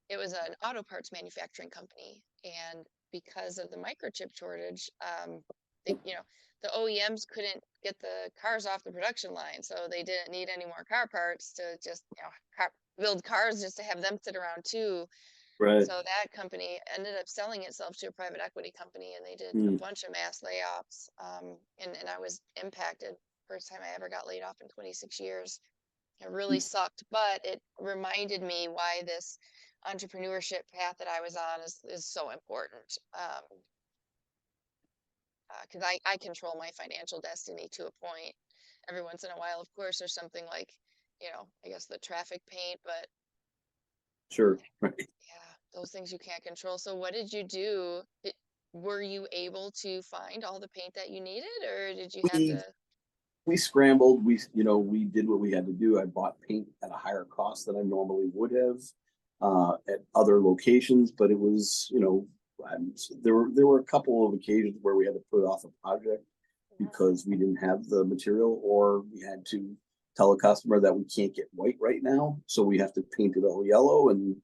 It was an auto parts manufacturing company, and because of the microchip shortage, the OEMs couldn't get the cars off the production line, so they didn't need any more car parts to just build cars just to have them sit around too. Right. So that company ended up selling itself to a private equity company, and they did a Mm. bunch of mass layoffs. And I was impacted. First time I ever got laid off in 26 years. It really sucked, but it reminded me why this entrepreneurship path that I was on is so important. Because I control my financial destiny to a point. Every once in a while, of course, there's something like, I guess the traffic paint, but Sure. Right. yeah, those things you can't control. So what did you do? Were you able to find all the paint that you needed, or did you have We to? we scrambled. We did what we had to do. I bought paint at a higher cost than I normally would have at other locations, but it was, there were a couple of occasions where we had to put off a project because we didn't have the material, or we had to tell a customer that we can't get white right now, so we have to paint it all yellow. And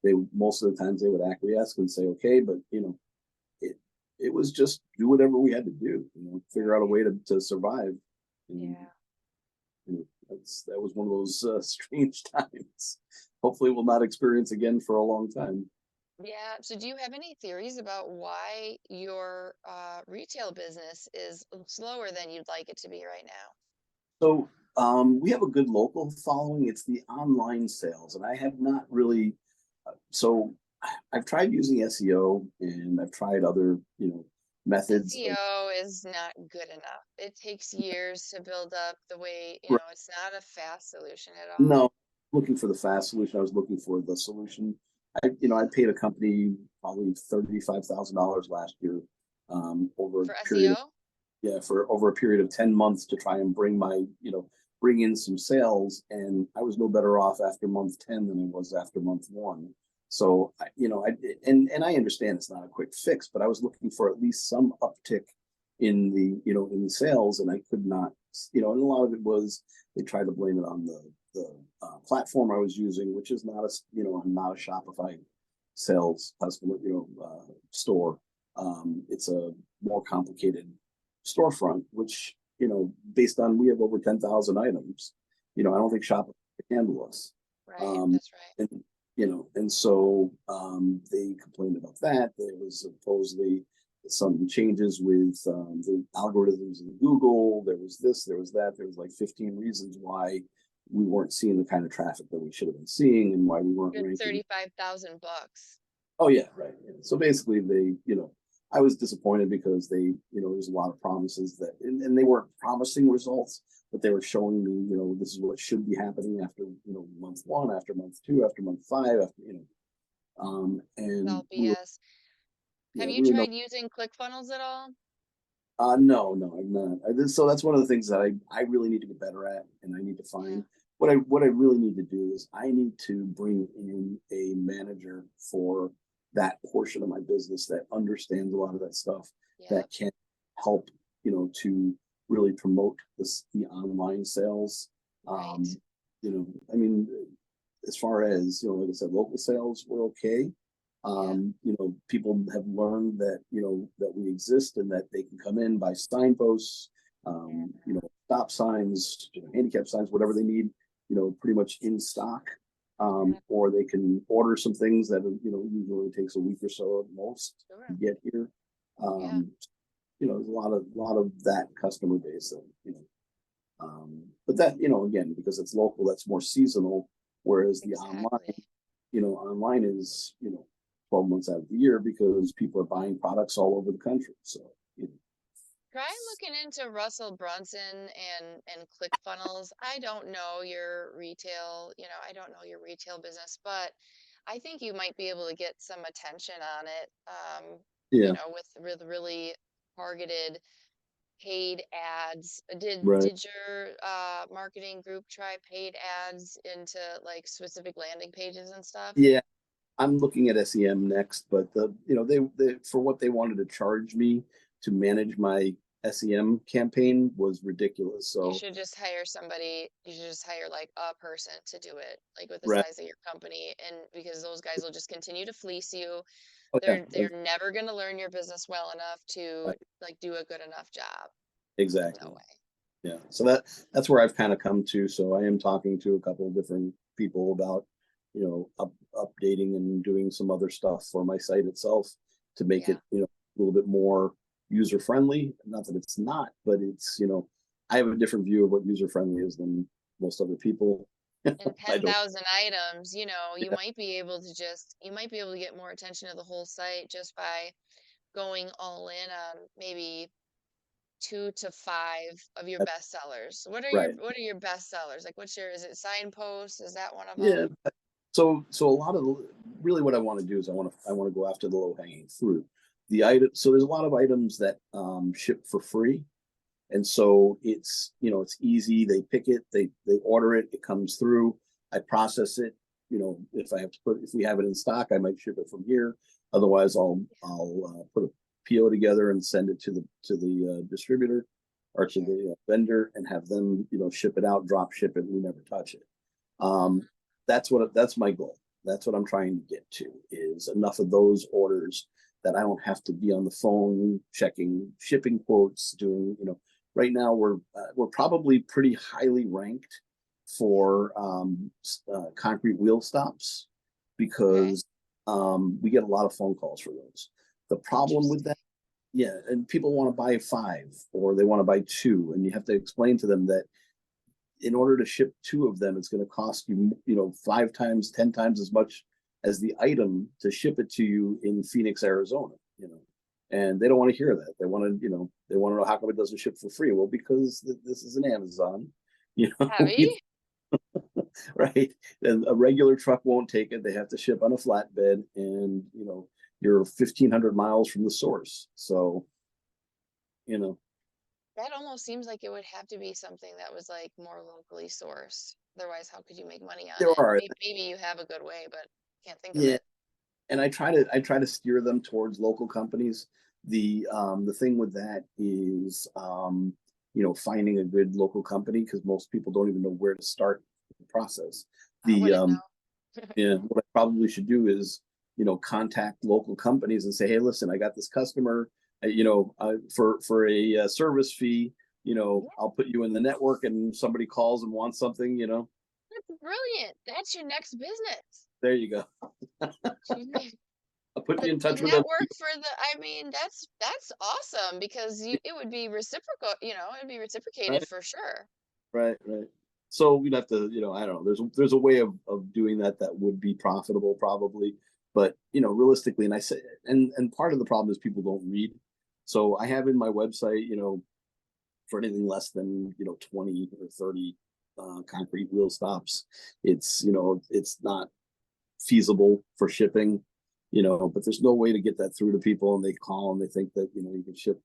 they most of the times they would acquiesce and say okay, but it it was just do whatever we had to do, figure out a way to survive. And Yeah. that was one of those strange times. Hopefully, we'll not experience again for a long time. Yeah. So do you have any theories about why your retail business is slower than you'd like it to be right now? So we have a good local following. It's the online sales, and I have not really. So I've tried using SEO, and I've tried other methods of. SEO is not good enough. It takes years to build up the way, Right. it's not a fast solution at all. No, looking for the fast solution. I was looking for the solution. I paid a company probably $35,000 last year, over a For period of, SEO? yeah, for over a period of 10 months to try and bring in some sales. And I was no better off after month 10 than I was after month one. So, and I understand it's not a quick fix, but I was looking for at least some uptick in the sales, and I could not, and a lot of it was they tried to blame it on the platform I was using, which is not I'm not a Shopify sales customer, store. It's a more complicated storefront, which, based on we have over 10,000 items, I don't think Shopify can handle us. Right, Um, that's right. and so they complained about that. There was supposedly some changes with the algorithms in Google. There was this, there was that. There was like 15 reasons why we weren't seeing the kind of traffic that we should have been seeing, and why we weren't Good ranking. 35,000 bucks. Oh yeah, right. Yeah. So basically, I was disappointed because there was a lot of promises that, and they weren't promising results, but they were showing me, this is what should be happening after, month one, after month two, after month five, after, It's and all BS. Have yeah, you we were no. tried using ClickFunnels at all? No, I'm not. So that's one of the things that I really need to get better at, and I need to Yeah. find what I really need to do is I need to bring in a manager for that portion of my business that understands a lot of that stuff, Yep. that can help, to really promote the online sales. Right. I mean, as far as, like I said, local sales were okay. Yeah. People have learned that, that we exist and that they can come in, buy signposts, Yeah. stop signs, handicap signs, whatever they need, pretty much in stock. Yeah. Or they can order some things that, usually takes a week or so at most to Sure. get here. Yeah. There's a lot of that customer base that, but that, again, because it's local, that's more seasonal, whereas the Exactly. online is, 12 months out of the year because people are buying products all over the country. So, Try looking into Russell Brunson and ClickFunnels. I don't know your retail, I don't know your retail business, but I think you might be able to get some attention on it. yeah, With really targeted paid ads. right. Did your marketing group try paid ads into like specific landing pages and stuff? Yeah, I'm looking at SEM next, but they for what they wanted to charge me to manage my SEM campaign was ridiculous. You So should just hire somebody, you should just hire like a person to do it, like with the right. size of your company. And because those guys will just continue to fleece you. Oh yeah, They're never gonna learn your business well enough to right. like do a good enough job. No Exactly. way. Yeah. So that's where I've kind of come to. So I am talking to a couple of different people about, updating and doing some other stuff for my site itself to make Yeah. it, a little bit more user friendly. Not that it's not, but it's, I have a different view of what user friendly is than most other people. And I don't. 10,000 items, Yeah. you might be able to get more attention to the whole site just by going all in on maybe 2 to 5 of your best sellers. Right. What are your best sellers? Like is it signposts? Is that one of Yeah. them? So a lot of really what I want to do is I want to go after the low hanging fruit. The item. So there's a lot of items that ship for free. And so it's easy. They pick it, they order it, it comes through. I process it. If we have it in stock, I might ship it from here. Otherwise, I'll put a PO together and send it to the distributor or to Sure. the vendor and have them ship it out, drop ship it. We never touch it. Um, Mhm. that's my goal. That's what I'm trying to get to is enough of those orders that I don't have to be on the phone checking shipping quotes, doing right now we're probably pretty highly ranked for concrete wheel stops Okay. because we get a lot of phone calls for those. The problem with Interesting. that, yeah, and people want to buy 5 or they want to buy 2, and you have to explain to them that in order to ship 2 of them, it's going to cost you, 5 times, 10 times as much as the item to ship it to you in Phoenix, Arizona. And they don't want to hear that. They want to know how come it doesn't ship for free. Well, because this is an Amazon, you know, Heavy? right? And a regular truck won't take it. They have to ship on a flatbed, and you're 1,500 miles from the source. So, you know, That almost seems like it would have to be something that was like more locally sourced. Otherwise, how could you make money on there it? are, Maybe you have a good way, but can't think of yeah, it. and I try to steer them towards local companies. The thing with that is finding a good local company because most people don't even know where to start the process. I The wouldn't know. Yeah, what I probably should do is contact local companies and say, hey, listen, I got this customer, for a service fee, Yeah, I'll put you in the network, and somebody calls and wants something, that's brilliant. That's your next business. there you go. I'll put you in The touch with them. network for I mean, that's awesome because it would be reciprocal, it'd be reciprocated Right. for sure. Right, right. So we'd have to, I don't know. There's a way of doing that would be profitable probably, but realistically, and I say, and part of the problem is people don't read. So I have in my website, for anything less than 20 or 30 concrete wheel stops, it's not feasible for shipping, but there's no way to get that through to people, and they call and they think that you can ship,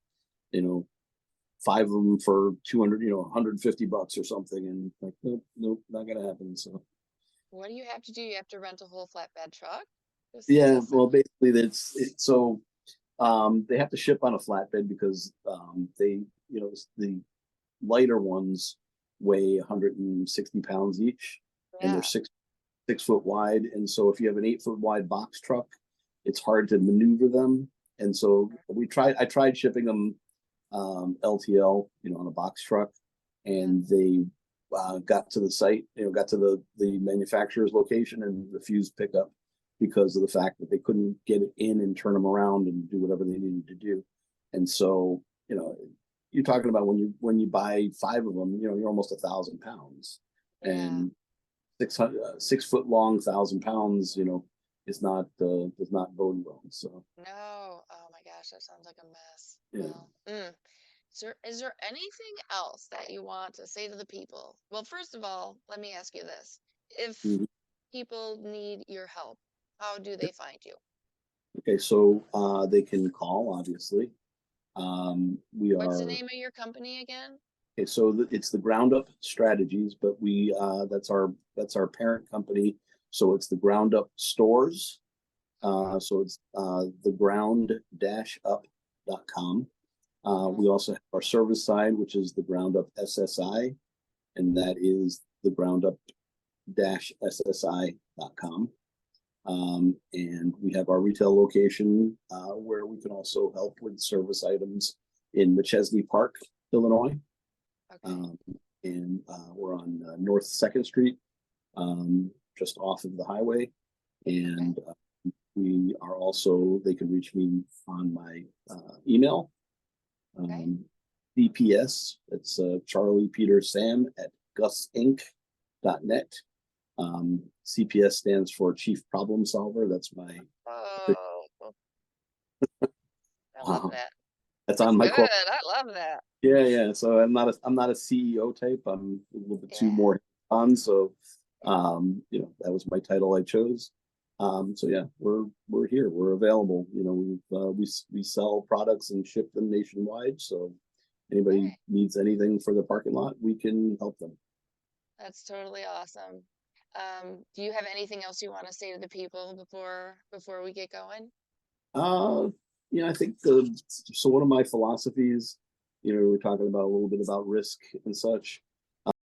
you know 5 of them for 200, $150 or something. And like, nope, nope, not gonna happen. So What do you have to do? You have to rent a whole flatbed truck? yeah, This well, basically that's it. So they have to ship on a flatbed because the lighter ones weigh 160 pounds each, and they're yeah. 6 foot wide. And so if you have an 8 foot wide box truck, it's hard to maneuver them. And so I tried shipping them LTL, on a box truck, Yeah. and they got to the site, got to the manufacturer's location and refused pickup because of the fact that they couldn't get it in and turn them around and do whatever they needed to do. And so, you're talking about when you buy 5 of them, you're almost 1,000 pounds, Yeah. and 6 foot long, 1,000 pounds, does not bode well. So No. Oh my gosh, that sounds like a mess. yeah. Well, is there anything else that you want to say to the people? Well, first of all, let me ask you this. If Mhm. people need your help, how do they find you? Okay, so they can call, obviously. We What's the are name of your company again? okay. So it's the Ground Up Strategies, but that's our parent company. So it's the Ground Up Stores. So it's the ground-up.com. We also have our service side, which is the ground up SSI, and that is the ground up SSI.com. And we have our retail location where we can also help with service items in Machesney Park, Illinois. Okay. And we're on North 2nd Street, just off of the highway. And we are also, they can reach me on my email. DPS, it's Charlie Peter Sam at gusinc.net. CPS stands for Chief Problem Solver. That's my Oh, I love that. that's That's on my good. I love that. yeah. So I'm not a CEO type. I'm a little bit too more on. So you know, that was my title I chose. So yeah, we're here. We're available. You know, we sell products and ship them nationwide. So anybody needs anything for the parking lot, we can help them. That's totally awesome. Do you have anything else you want to say to the people before we get going? You know, I think so one of my philosophies, you know, we're talking about a little bit about risk and such.